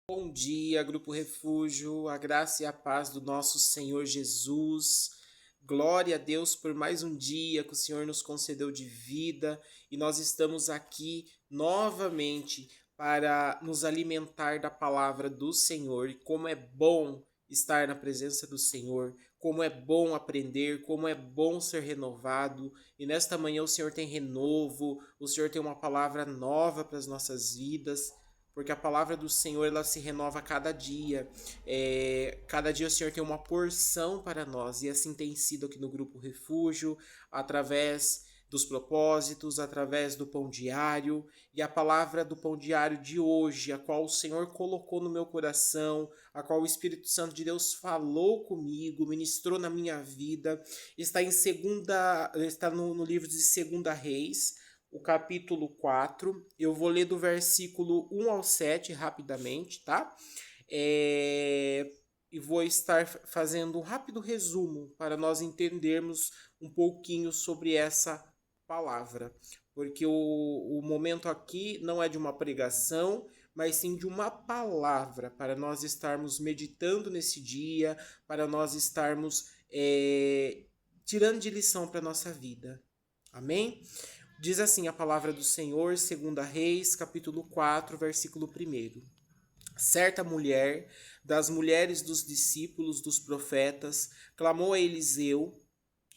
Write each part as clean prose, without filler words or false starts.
Bom dia, Grupo Refúgio, a graça e a paz do nosso Senhor Jesus. Glória a Deus por mais um dia que o Senhor nos concedeu de vida e nós estamos aqui novamente para nos alimentar da palavra do Senhor. E como é bom estar na presença do Senhor, como é bom aprender, como é bom ser renovado. E nesta manhã o Senhor tem renovo, o Senhor tem uma palavra nova para as nossas vidas, porque a palavra do Senhor ela se renova a cada dia. Cada dia o Senhor tem uma porção para nós, e assim tem sido aqui no Grupo Refúgio, através dos propósitos, através do pão diário, e a palavra do pão diário de hoje, a qual o Senhor colocou no meu coração, a qual o Espírito Santo de Deus falou comigo, ministrou na minha vida, está no livro de Segunda Reis, o capítulo 4. Eu vou ler do versículo 1 ao 7 rapidamente, tá? E vou estar fazendo um rápido resumo para nós entendermos um pouquinho sobre essa palavra. Porque o momento aqui não é de uma pregação, mas sim de uma palavra, para nós estarmos meditando nesse dia, para nós estarmos tirando de lição para a nossa vida. Amém? Diz assim a palavra do Senhor, 2 Reis, capítulo 4, versículo 1. Certa mulher, das mulheres dos discípulos dos profetas, clamou a Eliseu,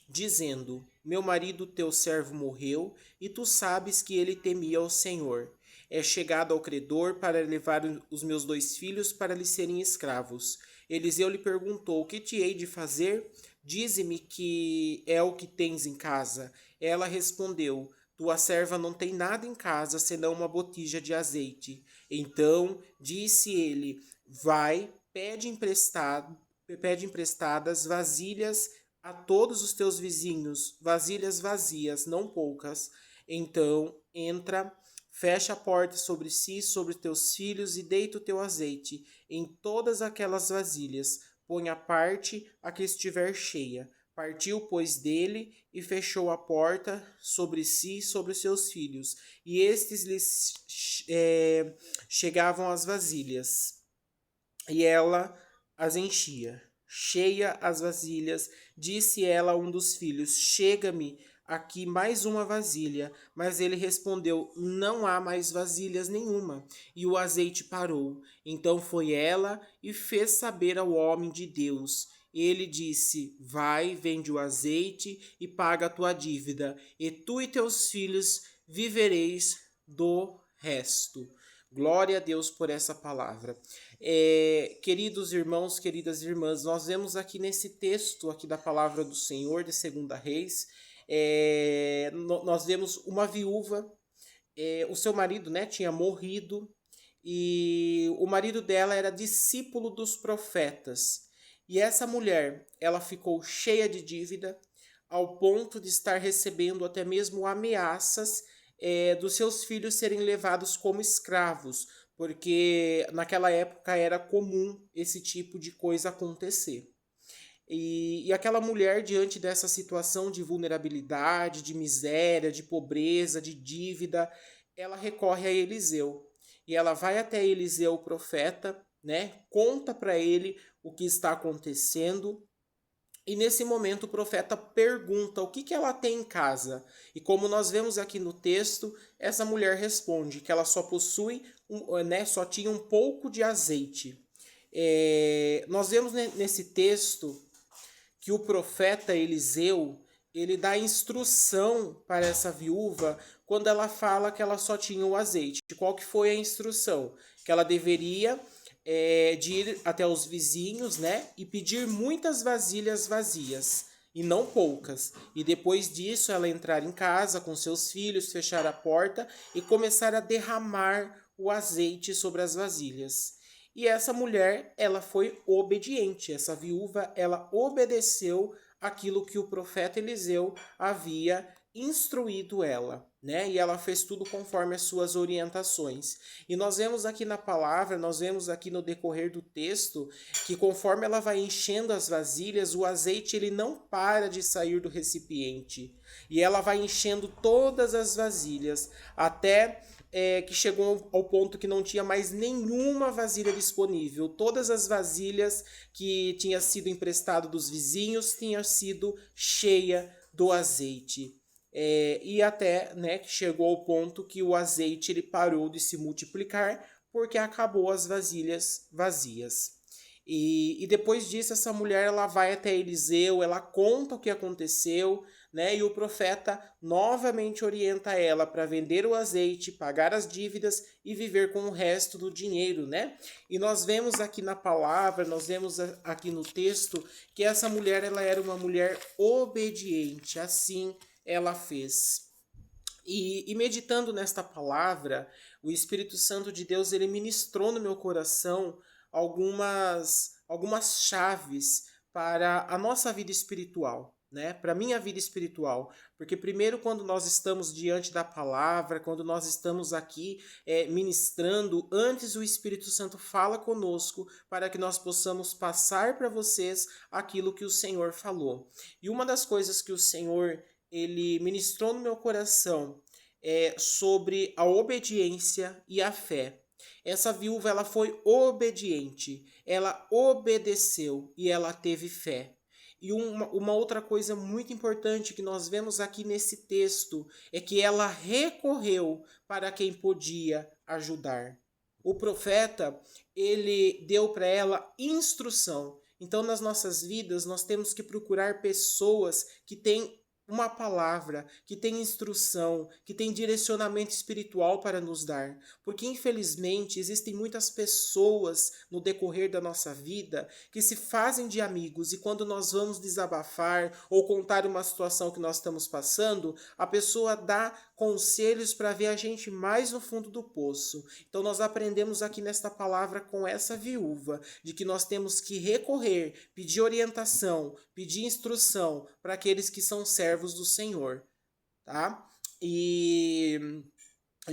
dizendo: Meu marido, teu servo, morreu, e tu sabes que ele temia ao Senhor. É chegado ao credor para levar os meus 2 filhos para lhe serem escravos. Eliseu lhe perguntou: Que te hei de fazer? Dize-me que é o que tens em casa. Ela respondeu: Tua serva não tem nada em casa senão uma botija de azeite. Então disse ele: Vai, pede emprestadas vasilhas a todos os teus vizinhos, vasilhas vazias, não poucas. Então entra, fecha a porta sobre si, sobre teus filhos, e deita o teu azeite em todas aquelas vasilhas. Põe à parte a que estiver cheia. Partiu, pois, dele e fechou a porta sobre si e sobre os seus filhos. E estes lhes chegavam as vasilhas, e ela as enchia. Cheia as vasilhas, disse ela a um dos filhos: Chega-me aqui mais uma vasilha. Mas ele respondeu: Não há mais vasilhas nenhuma. E o azeite parou. Então foi ela e fez saber ao homem de Deus. Ele disse: Vai, vende o azeite e paga a tua dívida, e tu e teus filhos vivereis do resto. Glória a Deus por essa palavra. Queridos irmãos, queridas irmãs, nós vemos aqui nesse texto aqui da palavra do Senhor de Segunda Reis, nós vemos uma viúva, o seu marido, né, tinha morrido, e o marido dela era discípulo dos profetas. E essa mulher, ela ficou cheia de dívida, ao ponto de estar recebendo até mesmo ameaças dos seus filhos serem levados como escravos, porque naquela época era comum esse tipo de coisa acontecer. E aquela mulher, diante dessa situação de vulnerabilidade, de miséria, de pobreza, de dívida, ela recorre a Eliseu. E ela vai até Eliseu, o profeta, né? Conta para ele o que está acontecendo. E nesse momento o profeta pergunta o que ela tem em casa. E como nós vemos aqui no texto, essa mulher responde que ela só possui, só tinha um pouco de azeite. Nós vemos nesse texto que o profeta Eliseu, ele dá instrução para essa viúva quando ela fala que ela só tinha o azeite. Qual que foi a instrução? Que ela deveria de ir até os vizinhos, né, e pedir muitas vasilhas vazias, e não poucas. E depois disso ela entrar em casa com seus filhos, fechar a porta e começar a derramar o azeite sobre as vasilhas. E essa mulher, ela foi obediente. Essa viúva, ela obedeceu aquilo que o profeta Eliseu havia instruído ela, né? E ela fez tudo conforme as suas orientações. E nós vemos aqui na palavra, nós vemos aqui no decorrer do texto, que conforme ela vai enchendo as vasilhas, o azeite ele não para de sair do recipiente. E ela vai enchendo todas as vasilhas, até que chegou ao ponto que não tinha mais nenhuma vasilha disponível. Todas as vasilhas que tinha sido emprestado dos vizinhos tinham sido cheia do azeite. E até, né, que chegou ao ponto que o azeite ele parou de se multiplicar porque acabou as vasilhas vazias. E depois disso, essa mulher ela vai até Eliseu, ela conta o que aconteceu, né? E o profeta novamente orienta ela para vender o azeite, pagar as dívidas e viver com o resto do dinheiro, né? E nós vemos aqui na palavra, nós vemos aqui no texto que essa mulher ela era uma mulher obediente, assim ela fez. E meditando nesta palavra, o Espírito Santo de Deus ele ministrou no meu coração algumas chaves para a nossa vida espiritual, né? Para a minha vida espiritual. Porque primeiro quando nós estamos diante da palavra, quando nós estamos aqui ministrando, antes o Espírito Santo fala conosco para que nós possamos passar para vocês aquilo que o Senhor falou. E uma das coisas que o Senhor ele ministrou no meu coração sobre a obediência e a fé. Essa viúva ela foi obediente, ela obedeceu e ela teve fé. E uma outra coisa muito importante que nós vemos aqui nesse texto é que ela recorreu para quem podia ajudar. O profeta, ele deu para ela instrução. Então, nas nossas vidas, nós temos que procurar pessoas que têm uma palavra, que tem instrução, que tem direcionamento espiritual para nos dar. Porque, infelizmente, existem muitas pessoas no decorrer da nossa vida que se fazem de amigos e quando nós vamos desabafar ou contar uma situação que nós estamos passando, a pessoa dá conselhos para ver a gente mais no fundo do poço. Então, nós aprendemos aqui nesta palavra com essa viúva, de que nós temos que recorrer, pedir orientação, pedir instrução para aqueles que são servos do Senhor, tá? E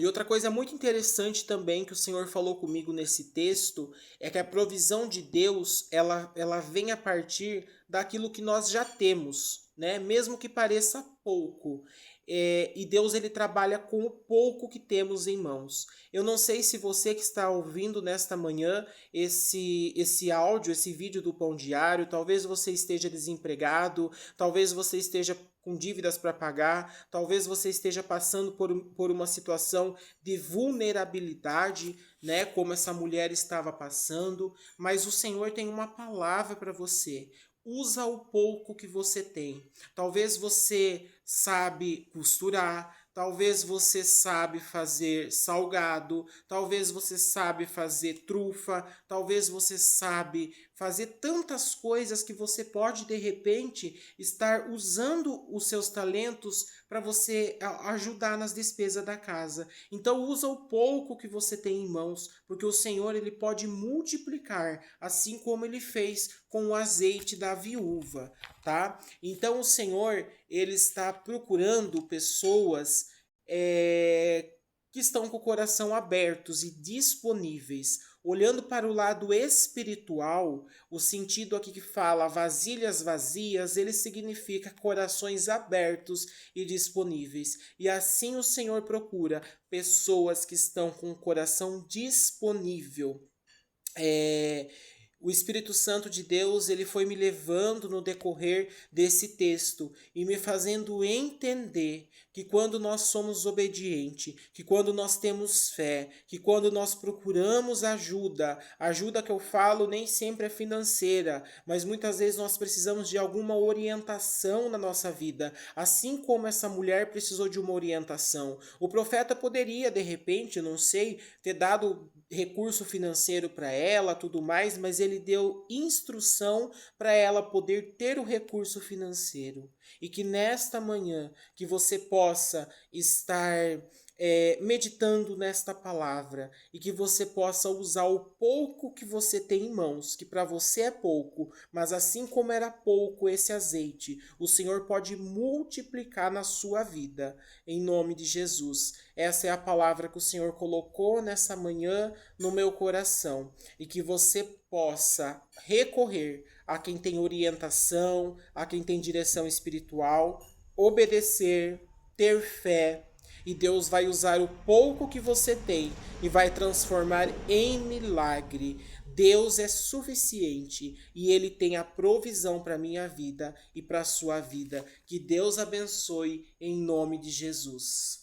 outra coisa muito interessante também que o Senhor falou comigo nesse texto é que a provisão de Deus, ela vem a partir daquilo que nós já temos, né? Mesmo que pareça pouco. E Deus ele trabalha com o pouco que temos em mãos. Eu não sei se você que está ouvindo nesta manhã esse áudio, esse vídeo do Pão Diário, talvez você esteja desempregado, talvez você esteja com dívidas para pagar, talvez você esteja passando por uma situação de vulnerabilidade, né, como essa mulher estava passando, mas o Senhor tem uma palavra para você. Usa o pouco que você tem. Talvez você sabe costurar, talvez você sabe fazer salgado, talvez você sabe fazer trufa, talvez você sabe fazer tantas coisas que você pode de repente estar usando os seus talentos para você ajudar nas despesas da casa. Então usa o pouco que você tem em mãos, porque o Senhor ele pode multiplicar, assim como ele fez com o azeite da viúva, tá? Então o Senhor ele está procurando pessoas que estão com o coração abertos e disponíveis. Olhando para o lado espiritual, o sentido aqui que fala vasilhas vazias, ele significa corações abertos e disponíveis. E assim o Senhor procura pessoas que estão com o coração disponível. O Espírito Santo de Deus, ele foi me levando no decorrer desse texto e me fazendo entender que quando nós somos obedientes, que quando nós temos fé, que quando nós procuramos ajuda que eu falo nem sempre é financeira, mas muitas vezes nós precisamos de alguma orientação na nossa vida, assim como essa mulher precisou de uma orientação. O profeta poderia, de repente, não sei, ter dado recurso financeiro para ela, tudo mais, mas ele deu instrução para ela poder ter o recurso financeiro. E que nesta manhã que você possa estar meditando nesta palavra e que você possa usar o pouco que você tem em mãos, que para você é pouco, mas assim como era pouco esse azeite, o Senhor pode multiplicar na sua vida, em nome de Jesus. Essa é a palavra que o Senhor colocou nessa manhã no meu coração e que você possa recorrer a quem tem orientação, a quem tem direção espiritual, obedecer, ter fé e Deus vai usar o pouco que você tem e vai transformar em milagre. Deus é suficiente e Ele tem a provisão para a minha vida e para a sua vida. Que Deus abençoe em nome de Jesus.